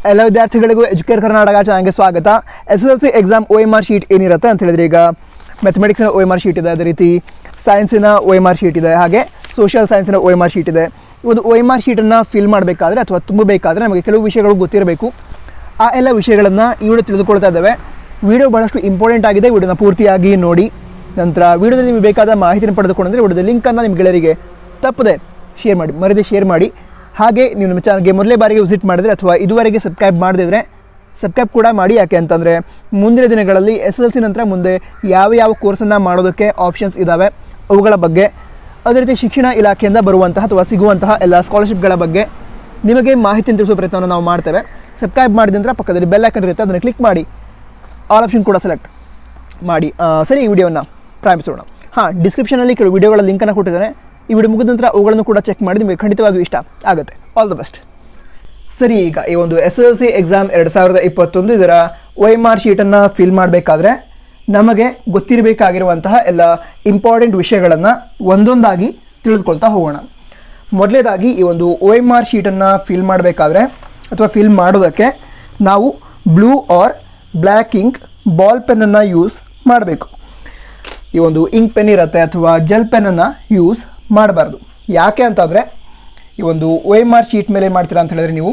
ಎಲ್ಲ ವಿದ್ಯಾರ್ಥಿಗಳಿಗೂ ಎಜುಕೇರ್ ಕರ್ನಾಟಕ ಚಾನಲ್ಗೆ ಸ್ವಾಗತ. SSLC ಎಕ್ಸಾಮ್ OMR ಶೀಟ್ ಏನಿರುತ್ತೆ ಅಂತ ಹೇಳಿದ್ರೆ, ಈಗ ಮ್ಯಾಥಮೆಟಿಕ್ಸಿನ OMR ಶೀಟ್ ಇದೆ, ಅದೇ ರೀತಿ ಸೈನ್ಸಿನ OMR ಶೀಟ್ ಇದೆ, ಹಾಗೆ ಸೋಷಿಯಲ್ ಸೈನ್ಸಿನ OMR ಶೀಟ್ ಇದೆ. ಒಂದು OMR ಶೀಟನ್ನು ಫಿಲ್ ಮಾಡಬೇಕಾದ್ರೆ ಅಥವಾ ತುಂಬಬೇಕಾದ್ರೆ ನಮಗೆ ಕೆಲವು ವಿಷಯಗಳು ಗೊತ್ತಿರಬೇಕು. ಆ ಎಲ್ಲ ವಿಷಯಗಳನ್ನು ಈ ವಿಡಿಯೋ ತಿಳಿದುಕೊಳ್ತಾ ಇದ್ದೇವೆ. ವಿಡಿಯೋ ಬಹಳಷ್ಟು ಇಂಪಾರ್ಟೆಂಟ್ ಆಗಿದೆ, ವಿಡಿಯೋನ ಪೂರ್ತಿಯಾಗಿ ನೋಡಿ. ನಂತರ ವಿಡಿಯೋದಲ್ಲಿ ನಿಮಗೆ ಬೇಕಾದ ಮಾಹಿತಿಯನ್ನು ಪಡೆದುಕೊಂಡ್ರೆ ವಿಡಿಯೋದ ಲಿಂಕನ್ನು ನಿಮ್ಮ ಗೆಳೆಯರಿಗೆ ತಪ್ಪದೆ ಶೇರ್ ಮಾಡಿ, ಮರೆಯದೆ ಶೇರ್ ಮಾಡಿ. ಹಾಗೆ ನೀವು ನಮ್ಮ ಚಾನಲ್ಗೆ ಮೊದಲೇ ಬಾರಿಗೆ ವಿಸಿಟ್ ಮಾಡಿದರೆ ಅಥವಾ ಇದುವರೆಗೆ ಸಬ್ಸ್ಕ್ರೈಬ್ ಮಾಡದಿದ್ದರೆ ಸಬ್ಸ್ಕ್ರೈಬ್ ಕೂಡ ಮಾಡಿ. ಯಾಕೆ ಅಂತಂದರೆ ಮುಂದಿನ ದಿನಗಳಲ್ಲಿ SSLC ನಂತರ ಮುಂದೆ ಯಾವ ಕೋರ್ಸನ್ನು ಮಾಡೋದಕ್ಕೆ ಆಪ್ಷನ್ಸ್ ಇದ್ದಾವೆ ಅವುಗಳ ಬಗ್ಗೆ, ಅದೇ ರೀತಿ ಶಿಕ್ಷಣ ಇಲಾಖೆಯಿಂದ ಬರುವಂತಹ ಅಥವಾ ಸಿಗುವಂತಹ ಎಲ್ಲ ಸ್ಕಾಲರ್ಶಿಪ್ಗಳ ಬಗ್ಗೆ ನಿಮಗೆ ಮಾಹಿತಿಯನ್ನು ತಿಳಿಸೋ ಪ್ರಯತ್ನವನ್ನು ನಾವು ಮಾಡ್ತೇವೆ. ಸಬ್ಸ್ಕ್ರೈಬ್ ಮಾಡಿದ ನಂತರ ಪಕ್ಕದಲ್ಲಿ ಬೆಲ್ ಐಕನ್ ಇರುತ್ತೆ, ಅದನ್ನು ಕ್ಲಿಕ್ ಮಾಡಿ ಆಲ್ ಆಪ್ಷನ್ ಕೂಡ ಸೆಲೆಕ್ಟ್ ಮಾಡಿ. ಸರಿ, ಈ ವಿಡಿಯೋವನ್ನು ಪ್ರಾರಂಭಿಸೋಣ. ಡಿಸ್ಕ್ರಿಪ್ಷನಲ್ಲಿ ಕೆಲವು ವಿಡಿಯೋಗಳ ಲಿಂಕನ್ನು ಕೊಟ್ಟಿದ್ದೇನೆ. ಈ ವಿಡಿಯೋ ಮುಗಿದ ನಂತರ ಅವುಗಳನ್ನು ಕೂಡ ಚೆಕ್ ಮಾಡಿ, ನಿಮಗೆ ಖಂಡಿತವಾಗಿಯೂ ಇಷ್ಟ ಆಗುತ್ತೆ. All the best. ಸರಿ, ಈಗ ಈ ಒಂದು SSLC ಎಕ್ಸಾಮ್ 2021 ಇದರ OMR ಶೀಟನ್ನು ಫಿಲ್ ಮಾಡಬೇಕಾದ್ರೆ ನಮಗೆ ಗೊತ್ತಿರಬೇಕಾಗಿರುವಂತಹ ಎಲ್ಲ ಇಂಪಾರ್ಟೆಂಟ್ ವಿಷಯಗಳನ್ನು ಒಂದೊಂದಾಗಿ ತಿಳಿದುಕೊಳ್ತಾ ಹೋಗೋಣ. ಮೊದಲನೇದಾಗಿ ಈ ಒಂದು OMR ಶೀಟನ್ನು ಫಿಲ್ ಮಾಡಬೇಕಾದ್ರೆ ಅಥವಾ ಫಿಲ್ ಮಾಡೋದಕ್ಕೆ ನಾವು blue or black ink ball ಪೆನ್ನನ್ನು ಯೂಸ್ ಮಾಡಬೇಕು. ಈ ಒಂದು ಇಂಕ್ ಪೆನ್ ಇರುತ್ತೆ ಅಥವಾ ಜೆಲ್ ಪೆನ್ನನ್ನು ಯೂಸ್ ಮಾಡಬಾರ್ದು. ಯಾಕೆ ಅಂತಂದರೆ ಈ ಒಂದು OMR ಶೀಟ್ ಮೇಲೆ ಏನು ಮಾಡ್ತೀರಾ ಅಂತ ಹೇಳಿದ್ರೆ, ನೀವು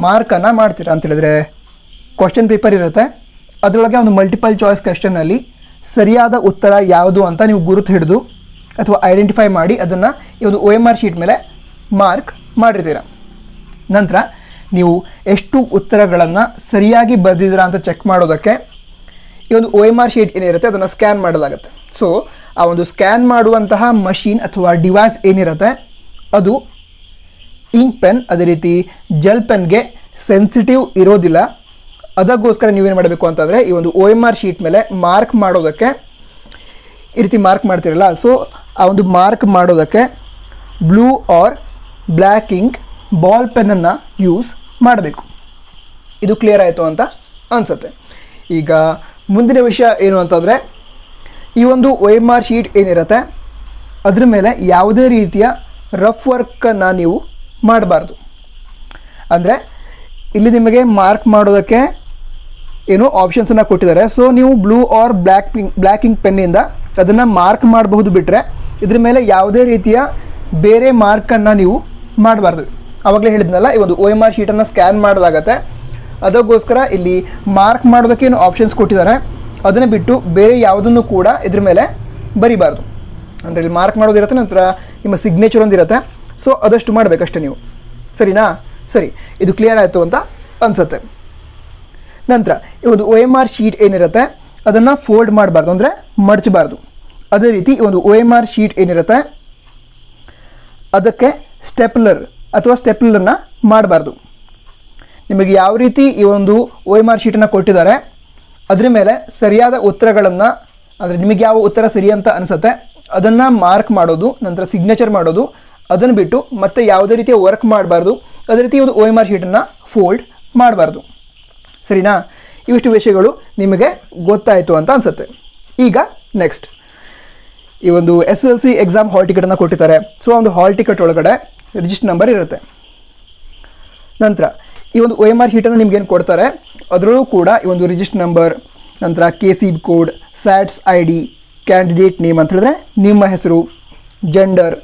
ಮಾರ್ಕನ್ನು ಮಾಡ್ತೀರಾ ಅಂತ ಹೇಳಿದ್ರೆ, ಕ್ವಶನ್ ಪೇಪರ್ ಇರುತ್ತೆ, ಅದರೊಳಗೆ ಒಂದು ಮಲ್ಟಿಪಲ್ ಚಾಯ್ಸ್ ಕ್ವಶನಲ್ಲಿ ಸರಿಯಾದ ಉತ್ತರ ಯಾವುದು ಅಂತ ನೀವು ಗುರುತು ಹಿಡಿದು ಅಥವಾ ಐಡೆಂಟಿಫೈ ಮಾಡಿ ಅದನ್ನು ಈ ಒಂದು OMR ಶೀಟ್ ಮೇಲೆ ಮಾರ್ಕ್ ಮಾಡಿರ್ತೀರ. ನಂತರ ನೀವು ಎಷ್ಟು ಉತ್ತರಗಳನ್ನು ಸರಿಯಾಗಿ ಬರೆದಿದ್ದೀರಾ ಅಂತ ಚೆಕ್ ಮಾಡೋದಕ್ಕೆ ಈ ಒಂದು OMR ಶೀಟ್ ಏನಿರುತ್ತೆ ಅದನ್ನು ಸ್ಕ್ಯಾನ್ ಮಾಡಲಾಗುತ್ತೆ. ಸೊ ಆ ಒಂದು ಸ್ಕ್ಯಾನ್ ಮಾಡುವಂತಹ ಮಷೀನ್ ಅಥವಾ ಡಿವೈಸ್ ಏನಿರುತ್ತೆ ಅದು ಇಂಕ್ ಪೆನ್, ಅದೇ ರೀತಿ ಜೆಲ್ ಪೆನ್ಗೆ ಸೆನ್ಸಿಟಿವ್ ಇರೋದಿಲ್ಲ. ಅದಕ್ಕೋಸ್ಕರ ನೀವೇನು ಮಾಡಬೇಕು ಅಂತಂದರೆ, ಈ ಒಂದು OMR ಶೀಟ್ ಮೇಲೆ ಮಾರ್ಕ್ ಮಾಡೋದಕ್ಕೆ ಈ ರೀತಿ ಮಾರ್ಕ್ ಮಾಡ್ತಿರಲ್ಲ, ಸೊ ಆ ಒಂದು ಮಾರ್ಕ್ ಮಾಡೋದಕ್ಕೆ blue or black ink ball ಪೆನ್ನನ್ನು ಯೂಸ್ ಮಾಡಬೇಕು. ಇದು ಕ್ಲಿಯರ್ ಆಯಿತು ಅಂತ ಅನಿಸುತ್ತೆ. ಈಗ ಮುಂದಿನ ವಿಷಯ ಏನು ಅಂತಂದರೆ, ಈ ಒಂದು OMR ಶೀಟ್ ಏನಿರುತ್ತೆ ಅದ್ರ ಮೇಲೆ ಯಾವುದೇ ರೀತಿಯ ರಫ್ ವರ್ಕನ್ನು ನೀವು ಮಾಡಬಾರ್ದು. ಅಂದರೆ ಇಲ್ಲಿ ನಿಮಗೆ ಮಾರ್ಕ್ ಮಾಡೋದಕ್ಕೆ ಏನು ಆಪ್ಷನ್ಸನ್ನು ಕೊಟ್ಟಿದ್ದಾರೆ. ಸೊ ನೀವು ಬ್ಲೂ ಆರ್ ಬ್ಲ್ಯಾಕ್ ಇಂಕ್ ಪೆನ್ನಿಂದ ಅದನ್ನು ಮಾರ್ಕ್ ಮಾಡಬಹುದು, ಬಿಟ್ಟರೆ ಇದ್ರ ಮೇಲೆ ಯಾವುದೇ ರೀತಿಯ ಬೇರೆ ಮಾರ್ಕನ್ನು ನೀವು ಮಾಡಬಾರ್ದು. ಆವಾಗಲೇ ಹೇಳಿದ್ನಲ್ಲ, ಈ ಒಂದು OMR ಶೀಟನ್ನು ಸ್ಕ್ಯಾನ್ ಮಾಡೋದಾಗತ್ತೆ, ಅದಕ್ಕೋಸ್ಕರ ಇಲ್ಲಿ ಮಾರ್ಕ್ ಮಾಡೋದಕ್ಕೆ ಏನು ಆಪ್ಷನ್ಸ್ ಕೊಟ್ಟಿದ್ದಾರೆ ಅದನ್ನು ಬಿಟ್ಟು ಬೇರೆ ಯಾವುದನ್ನು ಕೂಡ ಇದ್ರ ಮೇಲೆ ಬರಿಬಾರ್ದು. ಅಂದರೆ ಇಲ್ಲಿ ಮಾರ್ಕ್ ಮಾಡೋದಿರುತ್ತೆ, ನಂತರ ನಿಮ್ಮ ಸಿಗ್ನೇಚರ್ ಒಂದಿರುತ್ತೆ, ಸೊ ಅದಷ್ಟು ಮಾಡಬೇಕಷ್ಟೇ ನೀವು. ಸರಿನಾ? ಸರಿ, ಇದು ಕ್ಲಿಯರ್ ಆಯಿತು ಅಂತ ಅನಿಸುತ್ತೆ. ನಂತರ ಈ ಒಂದು OMR ಶೀಟ್ ಏನಿರುತ್ತೆ ಅದನ್ನು ಫೋಲ್ಡ್ ಮಾಡಬಾರ್ದು, ಅಂದರೆ ಮಡಚಬಾರ್ದು. ಅದೇ ರೀತಿ ಈ ಒಂದು OMR ಶೀಟ್ ಏನಿರುತ್ತೆ ಅದಕ್ಕೆ ಸ್ಟೆಪ್ಲರನ್ನು ಮಾಡಬಾರ್ದು. ನಿಮಗೆ ಯಾವ ರೀತಿ ಈ ಒಂದು OMR ಶೀಟನ್ನು ಕೊಟ್ಟಿದ್ದಾರೆ ಅದರ ಮೇಲೆ ಸರಿಯಾದ ಉತ್ತರಗಳನ್ನು, ಅಂದರೆ ನಿಮಗೆ ಯಾವ ಉತ್ತರ ಸರಿ ಅಂತ ಅನಿಸುತ್ತೆ ಅದನ್ನು ಮಾರ್ಕ್ ಮಾಡೋದು, ನಂತರ ಸಿಗ್ನೇಚರ್ ಮಾಡೋದು, ಅದನ್ನು ಬಿಟ್ಟು ಮತ್ತೆ ಯಾವುದೇ ರೀತಿಯ ವರ್ಕ್ ಮಾಡಬಾರ್ದು. ಅದೇ ರೀತಿ ಒಂದು OMR ಶೀಟನ್ನು ಫೋಲ್ಡ್ ಮಾಡಬಾರ್ದು. ಸರಿನಾ? ಇವಿಷ್ಟು ವಿಷಯಗಳು ನಿಮಗೆ ಗೊತ್ತಾಯಿತು ಅಂತ ಅನಿಸುತ್ತೆ. ಈಗ ನೆಕ್ಸ್ಟ್, ಈ ಒಂದು SSLC ಎಕ್ಸಾಮ್ ಹಾಲ್ ಟಿಕೆಟನ್ನು ಕೊಟ್ಟಿದ್ದಾರೆ. ಸೊ ಒಂದು ಹಾಲ್ ಟಿಕೆಟ್ ಒಳಗಡೆ ರಿಜಿಸ್ಟರ್ ನಂಬರ್ ಇರುತ್ತೆ. ನಂತರ ಈ ಒಂದು OMR ಶೀಟನ್ನು ನಿಮ್ಗೇನು ಕೊಡ್ತಾರೆ ಅದರಲ್ಲೂ ಕೂಡ ಈ ಒಂದು ರಿಜಿಸ್ಟರ್ ನಂಬರ್, ನಂತರ KC code, SATS ID, candidate name ಅಂತ ಹೇಳಿದ್ರೆ ನಿಮ್ಮ ಹೆಸರು, ಜೆಂಡರ್,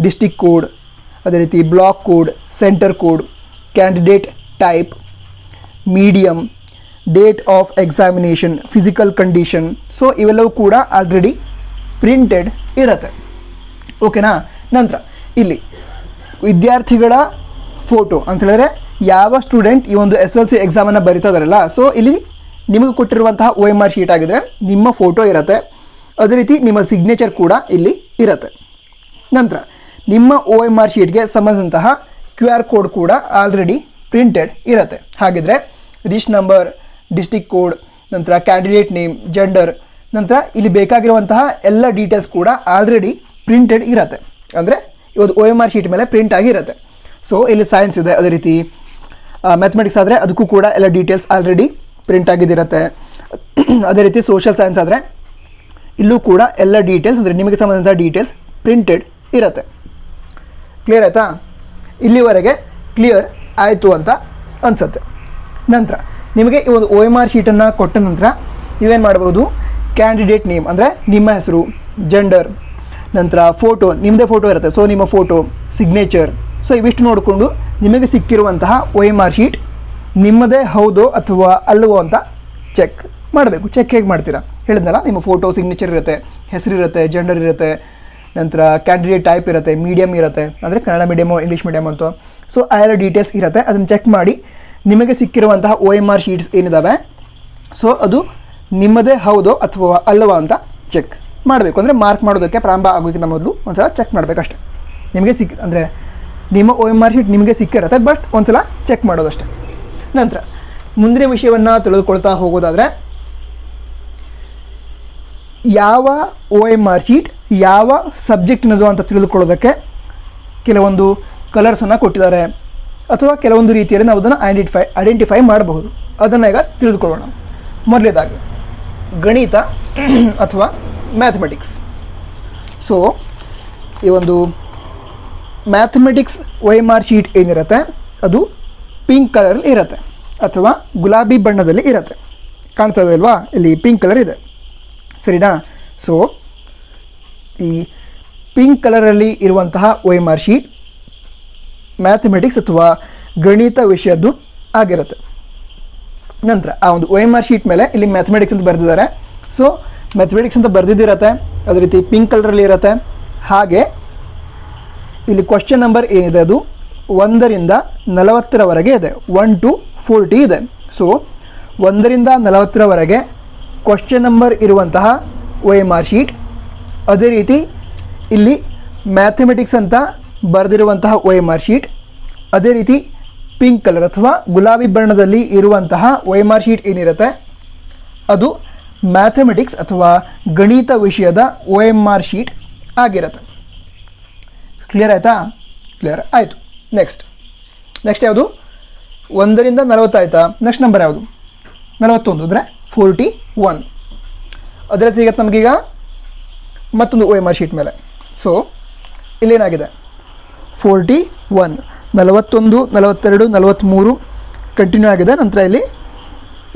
ಡಿಸ್ಟಿಕ್ ಕೋಡ್, ಅದೇ ರೀತಿ block code, centre code, candidate type, medium, date of examination, physical condition. So ಇವೆಲ್ಲವೂ ಕೂಡ ಆಲ್ರೆಡಿ ಪ್ರಿಂಟೆಡ್ ಇರುತ್ತೆ. ಓಕೆನಾ? ನಂತರ ಇಲ್ಲಿ ವಿದ್ಯಾರ್ಥಿಗಳ ಫೋಟೋ ಅಂತ ಹೇಳಿದ್ರೆ ಯಾವ ಸ್ಟೂಡೆಂಟ್ ಈ ಒಂದು SSLC ಎಕ್ಸಾಮನ್ನು ಬರಿತಾ ಇದ್ದಾರಲ್ಲ, ಸೊ ಇಲ್ಲಿ ನಿಮಗೆ ಕೊಟ್ಟಿರುವಂತಹ OMR ಶೀಟ್ ಆಗಿದ್ರೆ ನಿಮ್ಮ ಫೋಟೋ ಇರುತ್ತೆ, ಅದೇ ರೀತಿ ನಿಮ್ಮ ಸಿಗ್ನೇಚರ್ ಕೂಡ ಇಲ್ಲಿ ಇರುತ್ತೆ. ನಂತರ ನಿಮ್ಮ OMR ಶೀಟ್ಗೆ ಸಂಬಂಧಿಸಿದಂತಹ QR ಕೋಡ್ ಕೂಡ ಆಲ್ರೆಡಿ ಪ್ರಿಂಟೆಡ್ ಇರುತ್ತೆ. ಹಾಗಿದ್ರೆ ರಿಜಿಸ್ಟರ್ ನಂಬರ್, ಡಿಸ್ಟಿಕ್ ಕೋಡ್, ನಂತರ ಕ್ಯಾಂಡಿಡೇಟ್ ನೇಮ್, ಜೆಂಡರ್, ನಂತರ ಇಲ್ಲಿ ಬೇಕಾಗಿರುವಂತಹ ಎಲ್ಲ ಡೀಟೇಲ್ಸ್ ಕೂಡ ಆಲ್ರೆಡಿ ಪ್ರಿಂಟೆಡ್ ಇರುತ್ತೆ. ಅಂದರೆ ಇವತ್ತು OMR ಶೀಟ್ ಮೇಲೆ ಪ್ರಿಂಟ್ ಆಗಿರುತ್ತೆ. ಸೊ ಇಲ್ಲಿ ಸೈನ್ಸ್ ಇದೆ, ಅದೇ ರೀತಿ ಮ್ಯಾಥಮೆಟಿಕ್ಸ್ ಆದರೆ ಅದಕ್ಕೂ ಕೂಡ ಎಲ್ಲ ಡೀಟೇಲ್ಸ್ ಆಲ್ರೆಡಿ ಪ್ರಿಂಟ್ ಆಗಿದ್ದಿರುತ್ತೆ. ಅದೇ ರೀತಿ ಸೋಷಿಯಲ್ ಸೈನ್ಸ್ ಆದರೆ ಇಲ್ಲೂ ಕೂಡ ಎಲ್ಲ ಡೀಟೇಲ್ಸ್, ಅಂದರೆ ನಿಮಗೆ ಸಂಬಂಧಿಸಿದ ಡೀಟೇಲ್ಸ್ ಪ್ರಿಂಟೆಡ್ ಇರುತ್ತೆ. ಕ್ಲಿಯರ್ ಆಯಿತಾ? ಇಲ್ಲಿವರೆಗೆ ಕ್ಲಿಯರ್ ಆಯಿತು ಅಂತ ಅನಿಸುತ್ತೆ. ನಂತರ ನಿಮಗೆ ಈ ಒಂದು OMR ಶೀಟನ್ನು ಕೊಟ್ಟ ನಂತರ ನೀವೇನು ಮಾಡ್ಬೋದು, ಕ್ಯಾಂಡಿಡೇಟ್ ನೇಮ್ ಅಂದರೆ ನಿಮ್ಮ ಹೆಸರು, ಜೆಂಡರ್, ನಂತರ ಫೋಟೋ, ನಿಮ್ಮದೇ ಫೋಟೋ ಇರುತ್ತೆ, ಸೊ ನಿಮ್ಮ ಫೋಟೋ, ಸಿಗ್ನೇಚರ್, ಸೊ ಇವಿಷ್ಟು ನೋಡಿಕೊಂಡು ನಿಮಗೆ ಸಿಕ್ಕಿರುವಂತಹ OMR ಶೀಟ್ ನಿಮ್ಮದೇ ಹೌದೋ ಅಥವಾ ಅಲ್ಲವೋ ಅಂತ ಚೆಕ್ ಮಾಡಬೇಕು. ಚೆಕ್ ಹೇಗೆ ಮಾಡ್ತೀರಾ ಹೇಳಿದ್ನಲ್ಲ, ನಿಮ್ಮ ಫೋಟೋ, ಸಿಗ್ನೇಚರ್ ಇರುತ್ತೆ, ಹೆಸರಿರುತ್ತೆ, ಜೆಂಡರ್ ಇರುತ್ತೆ, ನಂತರ ಕ್ಯಾಂಡಿಡೇಟ್ ಟೈಪ್ ಇರುತ್ತೆ, ಮೀಡಿಯಮ್ ಇರುತ್ತೆ, ಅಂದರೆ ಕನ್ನಡ ಮೀಡಿಯಮು ಇಂಗ್ಲೀಷ್ ಮೀಡಿಯಮ್ ಅಂತ, ಸೊ ಆ ಎಲ್ಲ ಡೀಟೇಲ್ಸ್ ಇರುತ್ತೆ. ಅದನ್ನು ಚೆಕ್ ಮಾಡಿ ನಿಮಗೆ ಸಿಕ್ಕಿರುವಂತಹ OMR ಶೀಟ್ಸ್ ಏನಿದ್ದಾವೆ ಸೊ ಅದು ನಿಮ್ಮದೇ ಹೌದೋ ಅಥವಾ ಅಲ್ಲವೋ ಅಂತ ಚೆಕ್ ಮಾಡಬೇಕು. ಅಂದರೆ ಮಾರ್ಕ್ ಮಾಡೋದಕ್ಕೆ ಪ್ರಾರಂಭ ಆಗೋಕ್ಕಿಂತ ಮೊದಲು ಒಂದು ಸಲ ಚೆಕ್ ಮಾಡಬೇಕಷ್ಟೆ. ನಿಮಗೆ ಅಂದರೆ ನಿಮ್ಮ OMR ಶೀಟ್ ನಿಮಗೆ ಸಿಕ್ಕಿರುತ್ತೆ, ಬಟ್ ಒಂದು ಸಲ ಚೆಕ್ ಮಾಡೋದಷ್ಟೆ. ನಂತರ ಮುಂದಿನ ವಿಷಯವನ್ನು ತಿಳಿದುಕೊಳ್ತಾ ಹೋಗೋದಾದರೆ, ಯಾವ OMR ಶೀಟ್ ಯಾವ ಸಬ್ಜೆಕ್ಟ್ನದು ಅಂತ ತಿಳಿದುಕೊಳ್ಳೋದಕ್ಕೆ ಕೆಲವೊಂದು ಕಲರ್ಸನ್ನು ಕೊಟ್ಟಿದ್ದಾರೆ, ಅಥವಾ ಕೆಲವೊಂದು ರೀತಿಯಲ್ಲಿ ನಾವು ಅದನ್ನು ಐಡೆಂಟಿಫೈ ಮಾಡಬಹುದು. ಅದನ್ನು ಈಗ ತಿಳಿದುಕೊಳ್ಳೋಣ. ಮೊದಲನೇದಾಗಿ ಗಣಿತ ಅಥವಾ ಮ್ಯಾಥಮೆಟಿಕ್ಸ್. ಸೊ ಈ ಒಂದು ಮ್ಯಾಥಮೆಟಿಕ್ಸ್ OMR ಶೀಟ್ ಏನಿರುತ್ತೆ ಅದು ಪಿಂಕ್ ಕಲರಲ್ಲಿ ಇರುತ್ತೆ ಅಥವಾ ಗುಲಾಬಿ ಬಣ್ಣದಲ್ಲಿ ಇರುತ್ತೆ. ಕಾಣ್ತದೆ ಅಲ್ವಾ, ಇಲ್ಲಿ ಪಿಂಕ್ ಕಲರ್ ಇದೆ, ಸರಿನಾ? ಸೊ ಈ ಪಿಂಕ್ ಕಲರಲ್ಲಿ ಇರುವಂತಹ OMR ಶೀಟ್ ಮ್ಯಾಥಮೆಟಿಕ್ಸ್ ಅಥವಾ ಗಣಿತ ವಿಷಯದ್ದು ಆಗಿರುತ್ತೆ. ನಂತರ ಆ ಒಂದು OMR ಶೀಟ್ ಮೇಲೆ ಇಲ್ಲಿ ಮ್ಯಾಥಮೆಟಿಕ್ಸ್ ಅಂತ ಬರೆದಿದ್ದಾರೆ. ಸೊ ಮ್ಯಾಥಮೆಟಿಕ್ಸ್ ಅಂತ ಬರೆದಿದ್ದಿರತ್ತೆ, ಅದೇ ರೀತಿ ಪಿಂಕ್ ಕಲರಲ್ಲಿ ಇರುತ್ತೆ. ಹಾಗೆ ಇಲ್ಲಿ ಕ್ವಶ್ಚನ್ ನಂಬರ್ ಏನಿದೆ ಅದು 1ರಿಂದ 40ರವರೆಗೆ ಇದೆ, 1 to 40 ಇದೆ. ಸೊ 1ರಿಂದ 40ರವರೆಗೆ ಕ್ವಶ್ಚನ್ ನಂಬರ್ ಇರುವಂತಹ OMR ಶೀಟ್. ಅದೇ ರೀತಿ ಇಲ್ಲಿ ಮ್ಯಾಥಮೆಟಿಕ್ಸ್ ಅಂತ ಬರೆದಿರುವಂತಹ OMR ಶೀಟ್, ಅದೇ ರೀತಿ ಪಿಂಕ್ ಕಲರ್ ಅಥವಾ ಗುಲಾಬಿ ಬಣ್ಣದಲ್ಲಿ ಇರುವಂತಹ OMR ಶೀಟ್ ಏನಿರುತ್ತೆ ಅದು ಮ್ಯಾಥಮೆಟಿಕ್ಸ್ ಅಥವಾ ಗಣಿತ ವಿಷಯದ OMR ಶೀಟ್ ಆಗಿರುತ್ತೆ. ಕ್ಲಿಯರ್ ಆಯಿತಾ? ಕ್ಲಿಯರ್ ಆಯಿತು. ನೆಕ್ಸ್ಟ್ ಯಾವುದು? 1ರಿಂದ 40 ಆಯಿತಾ? ನೆಕ್ಸ್ಟ್ ನಂಬರ್ ಯಾವುದು? 41 ಅಂದರೆ 41. ಅದರ ಸಿಗತ್ತೆ ನಮಗೀಗ ಮತ್ತೊಂದು OMR ಶೀಟ್ ಮೇಲೆ. ಸೊ ಇಲ್ಲೇನಾಗಿದೆ, 41, 41, 42, 43 ಕಂಟಿನ್ಯೂ ಆಗಿದೆ. ನಂತರ ಇಲ್ಲಿ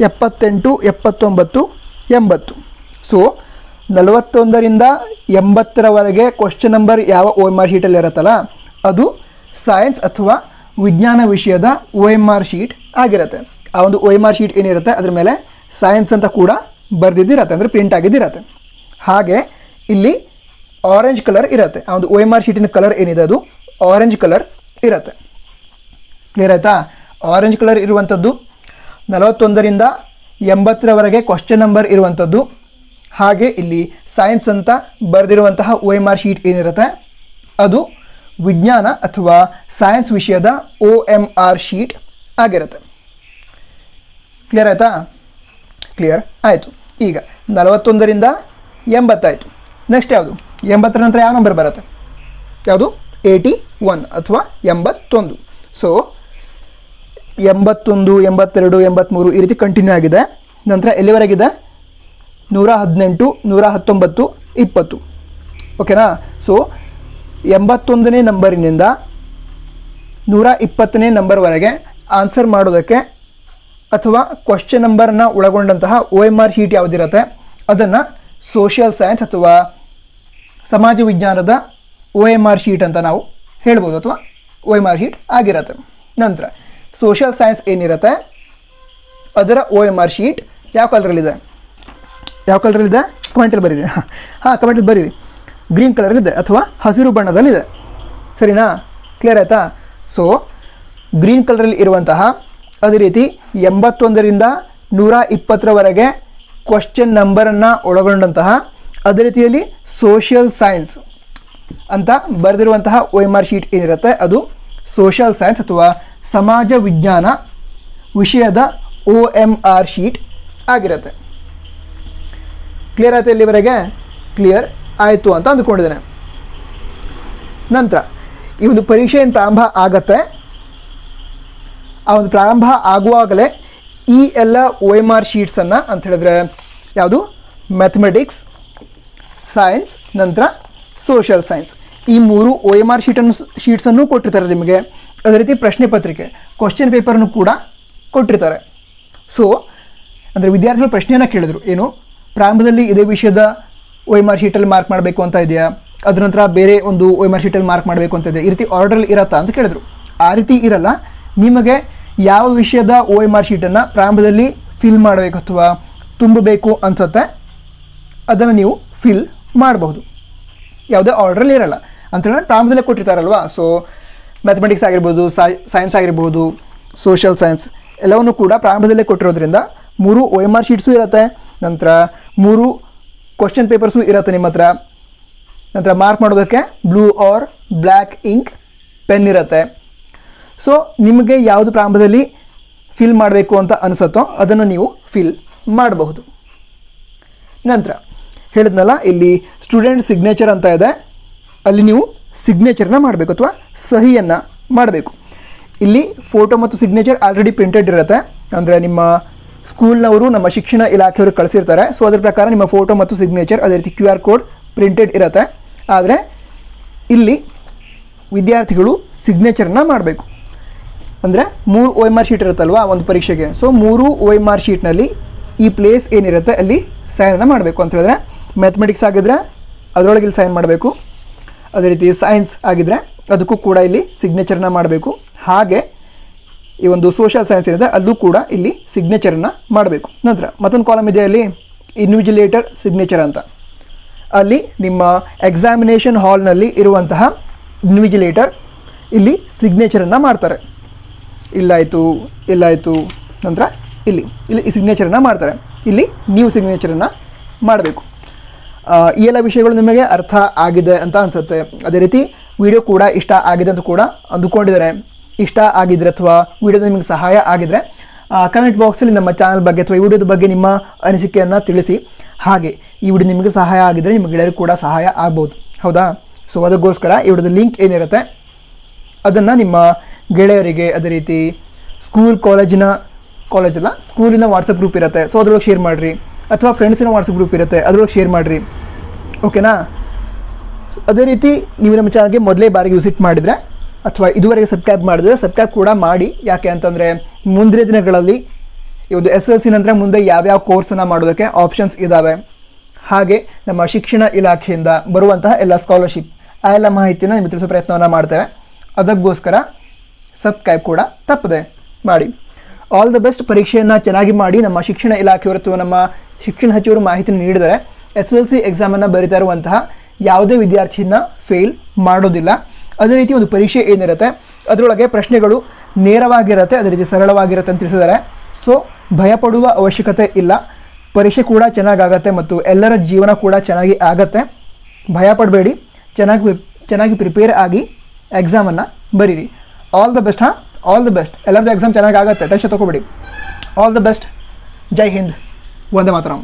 78, 79, 80. ಸೊ 41ರಿಂದ 80ರವರೆಗೆ ಕ್ವಶ್ಚನ್ ನಂಬರ್ ಯಾವ OMR ಶೀಟಲ್ಲಿ ಇರುತ್ತಲ್ಲ ಅದು ಸೈನ್ಸ್ ಅಥವಾ ವಿಜ್ಞಾನ ವಿಷಯದ OMR ಶೀಟ್ ಆಗಿರುತ್ತೆ. ಆ ಒಂದು OMR ಶೀಟ್ ಏನಿರುತ್ತೆ ಅದ್ರ ಮೇಲೆ ಸೈನ್ಸ್ ಅಂತ ಕೂಡ ಬರೆದಿದ್ದಿರತ್ತೆ, ಅಂದರೆ ಪ್ರಿಂಟ್ ಆಗಿದ್ದಿರತ್ತೆ. ಹಾಗೆ ಇಲ್ಲಿ ಆರೆಂಜ್ ಕಲರ್ ಇರುತ್ತೆ. ಆ ಒಂದು OMR ಶೀಟಿನ ಕಲರ್ ಏನಿದೆ ಅದು ಆರೆಂಜ್ ಕಲರ್ ಇರುತ್ತೆ. ಕ್ಲಿಯರ್ ಆಯಿತಾ? ಆರೆಂಜ್ ಕಲರ್ ಇರುವಂಥದ್ದು 41ರಿಂದ 80ರವರೆಗೆ ಕ್ವಶ್ಚನ್ ನಂಬರ್ ಇರುವಂಥದ್ದು. ಹಾಗೆ ಇಲ್ಲಿ ಸೈನ್ಸ್ ಅಂತ ಬರೆದಿರುವಂತಹ OMR ಶೀಟ್ ಏನಿರುತ್ತೆ ಅದು ವಿಜ್ಞಾನ ಅಥವಾ ಸೈನ್ಸ್ ವಿಷಯದ OMR ಶೀಟ್ ಆಗಿರುತ್ತೆ. ಕ್ಲಿಯರ್ ಆಯಿತಾ? ಕ್ಲಿಯರ್ ಆಯಿತು. ಈಗ 41ರಿಂದ 80 ಆಯಿತು. ನೆಕ್ಸ್ಟ್ ಯಾವುದು? 80ರ ನಂತರ ಯಾವ ನಂಬರ್ ಬರುತ್ತೆ? ಯಾವುದು? 81 ಅಥವಾ 81. ಸೊ 81, 82, 83 ಈ ರೀತಿ ಕಂಟಿನ್ಯೂ ಆಗಿದೆ. ನಂತರ ಎಲ್ಲಿವರೆಗಿದೆ? 118, 119, 20. ಓಕೆನಾ? ಸೊ 81ನೇ ನಂಬರಿನಿಂದ 120ನೇ ನಂಬರ್ವರೆಗೆ ಆನ್ಸರ್ ಮಾಡೋದಕ್ಕೆ ಅಥವಾ ಕ್ವಶ್ಚನ್ ನಂಬರನ್ನು ಒಳಗೊಂಡಂತಹ OMR ಶೀಟ್ ಯಾವುದಿರುತ್ತೆ ಅದನ್ನು ಸೋಷಿಯಲ್ ಸೈನ್ಸ್ ಅಥವಾ ಸಮಾಜ ವಿಜ್ಞಾನದ OMR ಶೀಟ್ ಅಂತ ನಾವು ಹೇಳ್ಬೋದು, ಅಥವಾ OMR ಶೀಟ್ ಆಗಿರುತ್ತೆ. ನಂತರ ಸೋಷಿಯಲ್ ಸೈನ್ಸ್ ಏನಿರುತ್ತೆ ಅದರ OMR ಶೀಟ್ ಯಾವ ಕಲರಲ್ಲಿದೆ? ಕಮೆಂಟಲ್ಲಿ ಬರೀರಿ. ಕಮೆಂಟಲ್ಲಿ ಬರೀರಿ. ಗ್ರೀನ್ ಕಲರಲ್ಲಿದೆ ಅಥವಾ ಹಸಿರು ಬಣ್ಣದಲ್ಲಿದೆ, ಸರಿನಾ? ಕ್ಲಿಯರ್ ಆಯಿತಾ? ಸೊ ಗ್ರೀನ್ ಕಲರಲ್ಲಿ ಇರುವಂತಹ, ಅದೇ ರೀತಿ 81ರಿಂದ 120ರವರೆಗೆ ಕ್ವಶ್ಚನ್ ನಂಬರನ್ನು ಒಳಗೊಂಡಂತಹ, ಅದೇ ರೀತಿಯಲ್ಲಿ ಸೋಷಿಯಲ್ ಸೈನ್ಸ್ ಅಂತ ಬರೆದಿರುವಂತಹ OMR ಶೀಟ್ ಏನಿರುತ್ತೆ ಅದು ಸೋಷಿಯಲ್ ಸೈನ್ಸ್ ಅಥವಾ ಸಮಾಜ ವಿಜ್ಞಾನ ವಿಷಯದ OMR ಶೀಟ್ ಆಗಿರುತ್ತೆ. ಕ್ಲಿಯರ್ ಆಯಿತು? ಇಲ್ಲಿವರೆಗೆ ಕ್ಲಿಯರ್ ಆಯಿತು ಅಂತ ಅಂದ್ಕೊಂಡಿದ್ದೇನೆ. ನಂತರ ಈ ಒಂದು ಪರೀಕ್ಷೆ ಏನು ಪ್ರಾರಂಭ ಆಗತ್ತೆ, ಆ ಒಂದು ಪ್ರಾರಂಭ ಆಗುವಾಗಲೇ ಈ ಎಲ್ಲ OMR ಶೀಟ್ಸನ್ನು ಅಂತ ಹೇಳಿದ್ರೆ ಯಾವುದು? ಮ್ಯಾಥಮೆಟಿಕ್ಸ್, ಸೈನ್ಸ್, ನಂತರ ಸೋಷಿಯಲ್ ಸೈನ್ಸ್, ಈ 3 OMR ಶೀಟ್ಸನ್ನು ಕೊಟ್ಟಿರ್ತಾರೆ ನಿಮಗೆ. ಅದೇ ರೀತಿ ಪ್ರಶ್ನೆ ಪತ್ರಿಕೆ, ಕ್ವಶ್ಚನ್ ಪೇಪರ್ನು ಕೂಡ ಕೊಟ್ಟಿರ್ತಾರೆ. ಸೊ ಅಂದರೆ ವಿದ್ಯಾರ್ಥಿಗಳು ಪ್ರಶ್ನೆಯನ್ನು ಕೇಳಿದ್ರು, ಏನು ಪ್ರಾರಂಭದಲ್ಲಿ ಇದೇ ವಿಷಯದ OMR ಶೀಟಲ್ಲಿ ಮಾರ್ಕ್ ಮಾಡಬೇಕು ಅಂತ ಇದೆಯಾ, ಅದ್ರ ನಂತರ ಬೇರೆ ಒಂದು OMR ಶೀಟಲ್ಲಿ ಮಾರ್ಕ್ ಮಾಡಬೇಕು ಅಂತ ಇದೆ, ಈ ರೀತಿ ಆರ್ಡ್ರಲ್ಲಿ ಇರತ್ತಾ ಅಂತ ಕೇಳಿದ್ರು. ಆ ರೀತಿ ಇರಲ್ಲ. ನಿಮಗೆ ಯಾವ ವಿಷಯದ OMR ಶೀಟನ್ನು ಪ್ರಾರಂಭದಲ್ಲಿ ಫಿಲ್ ಮಾಡಬೇಕು ಅಥವಾ ತುಂಬಬೇಕು ಅನಿಸುತ್ತೆ ಅದನ್ನು ನೀವು ಫಿಲ್ ಮಾಡಬಹುದು. ಯಾವುದೇ ಆರ್ಡ್ರಲ್ಲಿ ಇರಲ್ಲ ಅಂತ ಹೇಳಿದ್ರೆ ಪ್ರಾರಂಭದಲ್ಲೇ ಕೊಟ್ಟಿರ್ತಾರಲ್ವ. ಸೊ ಮ್ಯಾಥಮೆಟಿಕ್ಸ್ ಆಗಿರ್ಬೋದು, ಸೈನ್ಸ್ ಆಗಿರ್ಬೋದು, ಸೋಷಿಯಲ್ ಸೈನ್ಸ್ ಎಲ್ಲವನ್ನೂ ಕೂಡ ಪ್ರಾರಂಭದಲ್ಲೇ ಕೊಟ್ಟಿರೋದ್ರಿಂದ 3 OMR ಶೀಟ್ಸು ಇರುತ್ತೆ, ನಂತರ 3 ಕ್ವಶನ್ ಪೇಪರ್ಸು ಇರುತ್ತೆ ನಿಮ್ಮ ಹತ್ರ, ನಂತರ ಮಾರ್ಕ್ ಮಾಡೋದಕ್ಕೆ blue or black ink pen ಇರುತ್ತೆ. ಸೊ ನಿಮಗೆ ಯಾವುದು ಪ್ರಾರಂಭದಲ್ಲಿ ಫಿಲ್ ಮಾಡಬೇಕು ಅಂತ ಅನಿಸುತ್ತೋ ಅದನ್ನು ನೀವು ಫಿಲ್ ಮಾಡಬಹುದು. ನಂತರ ಹೇಳಿದ್ನಲ್ಲ, ಇಲ್ಲಿ ಸ್ಟೂಡೆಂಟ್ ಸಿಗ್ನೇಚರ್ ಅಂತ ಇದೆ, ಅಲ್ಲಿ ನೀವು ಸಿಗ್ನೇಚರ್ನ ಮಾಡಬೇಕು ಅಥವಾ ಸಹಿಯನ್ನು ಮಾಡಬೇಕು. ಇಲ್ಲಿ ಫೋಟೋ ಮತ್ತು ಸಿಗ್ನೇಚರ್ ಆಲ್ರೆಡಿ ಪ್ರಿಂಟೆಡ್ ಇರುತ್ತೆ, ಅಂದರೆ ನಿಮ್ಮ ಸ್ಕೂಲ್ನವರು ನಮ್ಮ ಶಿಕ್ಷಣ ಇಲಾಖೆಯವರು ಕಳಿಸಿರ್ತಾರೆ. ಸೊ ಅದರ ಪ್ರಕಾರ ನಿಮ್ಮ ಫೋಟೋ ಮತ್ತು ಸಿಗ್ನೇಚರ್ ಅದೇ ರೀತಿ QR ಕೋಡ್ ಪ್ರಿಂಟೆಡ್ ಇರುತ್ತೆ. ಆದರೆ ಇಲ್ಲಿ ವಿದ್ಯಾರ್ಥಿಗಳು ಸಿಗ್ನೇಚರ್ನ ಮಾಡಬೇಕು. ಅಂದರೆ 3 OMR ಶೀಟ್ ಇರುತ್ತಲ್ವ ಒಂದು ಪರೀಕ್ಷೆಗೆ. ಸೊ 3 OMR ಶೀಟ್ನಲ್ಲಿ ಈ ಪ್ಲೇಸ್ ಏನಿರುತ್ತೆ ಅಲ್ಲಿ ಸೈನನ್ನು ಮಾಡಬೇಕು ಅಂತ ಹೇಳಿದ್ರೆ, ಮ್ಯಾಥಮೆಟಿಕ್ಸ್ ಆಗಿದ್ದರೆ ಅದರೊಳಗೆ ಇಲ್ಲಿ ಸೈನ್ ಮಾಡಬೇಕು, ಅದೇ ರೀತಿ ಸೈನ್ಸ್ ಆಗಿದ್ದರೆ ಅದಕ್ಕೂ ಕೂಡ ಇಲ್ಲಿ ಸಿಗ್ನೇಚರ್ನ ಮಾಡಬೇಕು. ಹಾಗೆ ಈ ಒಂದು ಸೋಷಿಯಲ್ ಸೈನ್ಸ್ ಏನಿದೆ ಅಲ್ಲೂ ಕೂಡ ಇಲ್ಲಿ ಸಿಗ್ನೇಚರನ್ನು ಮಾಡಬೇಕು. ನಂತರ ಮತ್ತೊಂದು ಕಾಲಮ್ ಇದೆ ಅಲ್ಲಿ ಇನ್ವಿಜಿಲೇಟರ್ ಸಿಗ್ನೇಚರ್ ಅಂತ, ಅಲ್ಲಿ ನಿಮ್ಮ ಎಕ್ಸಾಮಿನೇಷನ್ ಹಾಲ್ನಲ್ಲಿ ಇರುವಂತಹ ಇನ್ವಿಜಿಲೇಟರ್ ಇಲ್ಲಿ ಸಿಗ್ನೇಚರನ್ನು ಮಾಡ್ತಾರೆ. ಇಲ್ಲಾಯಿತು ನಂತರ ಇಲ್ಲಿ ಈ ಸಿಗ್ನೇಚರನ್ನು ಮಾಡ್ತಾರೆ, ಇಲ್ಲಿ ನೀವು ಸಿಗ್ನೇಚರನ್ನು ಮಾಡಬೇಕು. ಈ ಎಲ್ಲ ವಿಷಯಗಳು ನಿಮಗೆ ಅರ್ಥ ಆಗಿದೆ ಅಂತ ಅನಿಸುತ್ತೆ. ಅದೇ ರೀತಿ ವಿಡಿಯೋ ಕೂಡ ಇಷ್ಟ ಆಗಿದೆ ಅಂತ ಕೂಡ ಅಂದುಕೊಂಡಿದ್ದಾರೆ. ಇಷ್ಟ ಆಗಿದ್ರೆ ಅಥವಾ ವಿಡಿಯೋದ ನಿಮಗೆ ಸಹಾಯ ಆಗಿದರೆ ಕಮೆಂಟ್ ಬಾಕ್ಸಲ್ಲಿ ನಮ್ಮ ಚಾನಲ್ ಬಗ್ಗೆ ಅಥವಾ ಈ ವಿಡಿಯೋದ ಬಗ್ಗೆ ನಿಮ್ಮ ಅನಿಸಿಕೆಯನ್ನು ತಿಳಿಸಿ. ಹಾಗೆ ಈ ವಿಡಿಯೋ ನಿಮಗೆ ಸಹಾಯ ಆಗಿದ್ದರೆ ನಿಮ್ಮ ಗೆಳೆಯರು ಕೂಡ ಸಹಾಯ ಆಗ್ಬೋದು, ಹೌದಾ? ಸೊ ಅದಕ್ಕೋಸ್ಕರ ಈ ವಿಡಿಯೋದ ಲಿಂಕ್ ಏನಿರುತ್ತೆ ಅದನ್ನು ನಿಮ್ಮ ಗೆಳೆಯರಿಗೆ, ಅದೇ ರೀತಿ ಸ್ಕೂಲಿನ ವಾಟ್ಸಪ್ ಗ್ರೂಪ್ ಇರುತ್ತೆ, ಸೊ ಅದ್ರೊಳಗೆ ಶೇರ್ ಮಾಡಿರಿ, ಅಥವಾ ಫ್ರೆಂಡ್ಸಿನ ವಾಟ್ಸಪ್ ಗ್ರೂಪ್ ಇರುತ್ತೆ ಅದ್ರೊಳಗೆ ಶೇರ್ ಮಾಡಿರಿ, ಓಕೆನಾ? ಅದೇ ರೀತಿ ನೀವು ನಮ್ಮ ಚಾನಲ್ಗೆ ಮೊದಲೇ ಬಾರಿಗೆ ವಿಸಿಟ್ ಮಾಡಿದರೆ ಅಥವಾ ಇದುವರೆಗೆ ಸಬ್ಸ್ಕ್ರೈಬ್ ಮಾಡಿದ್ರೆ ಸಬ್ಸ್ಕ್ರೈಬ್ ಕೂಡ ಮಾಡಿ. ಯಾಕೆ ಅಂತಂದರೆ ಮುಂದಿನ ದಿನಗಳಲ್ಲಿ ಈ ಒಂದು SSLC ನಂತರ ಮುಂದೆ ಯಾವ್ಯಾವ ಕೋರ್ಸನ್ನು ಮಾಡೋದಕ್ಕೆ ಆಪ್ಷನ್ಸ್ ಇದ್ದಾವೆ, ಹಾಗೆ ನಮ್ಮ ಶಿಕ್ಷಣ ಇಲಾಖೆಯಿಂದ ಬರುವಂತಹ ಎಲ್ಲ ಸ್ಕಾಲರ್ಶಿಪ್ ಆ ಎಲ್ಲ ಮಾಹಿತಿಯನ್ನು ನಿಮಗೆ ತಿಳಿಸೋ ಪ್ರಯತ್ನವನ್ನು ಮಾಡ್ತೇವೆ. ಅದಕ್ಕೋಸ್ಕರ ಸಬ್ಸ್ಕ್ರೈಬ್ ಕೂಡ ತಪ್ಪದೆ ಮಾಡಿ. All the best. ಪರೀಕ್ಷೆಯನ್ನು ಚೆನ್ನಾಗಿ ಮಾಡಿ. ನಮ್ಮ ಶಿಕ್ಷಣ ಇಲಾಖೆಯವರು ಅಥವಾ ನಮ್ಮ ಶಿಕ್ಷಣ ಸಚಿವರು ಮಾಹಿತಿ ನೀಡಿದರೆ SSLC ಎಕ್ಸಾಮನ್ನು ಬರೀತಾ ಇರುವಂತಹ ಯಾವುದೇ ವಿದ್ಯಾರ್ಥಿನ ಫೇಲ್ ಮಾಡೋದಿಲ್ಲ. ಅದೇ ರೀತಿ ಒಂದು ಪರೀಕ್ಷೆ ಏನಿರುತ್ತೆ ಅದರೊಳಗೆ ಪ್ರಶ್ನೆಗಳು ನೇರವಾಗಿರುತ್ತೆ, ಅದೇ ರೀತಿ ಸರಳವಾಗಿರುತ್ತೆ ಅಂತ ತಿಳಿಸಿದ್ದಾರೆ. ಸೊ ಭಯಪಡುವ ಅವಶ್ಯಕತೆ ಇಲ್ಲ. ಪರೀಕ್ಷೆ ಕೂಡ ಚೆನ್ನಾಗಾಗತ್ತೆ ಮತ್ತು ಎಲ್ಲರ ಜೀವನ ಕೂಡ ಚೆನ್ನಾಗಿ ಆಗತ್ತೆ. ಭಯಪಡಬೇಡಿ, ಚೆನ್ನಾಗಿ ಪ್ರಿಪೇರ್ ಆಗಿ ಎಕ್ಸಾಮನ್ನು ಬರೀರಿ. All the best. All the best. ಎಲ್ಲರದ್ದು ಎಕ್ಸಾಮ್ ಚೆನ್ನಾಗಿ ಆಗುತ್ತೆ, ಟೆನ್ಷನ್ ತೊಗೊಬೇಡಿ. All the best. ಜೈ ಹಿಂದ್. ವಂದೇ ಮಾತರಂ.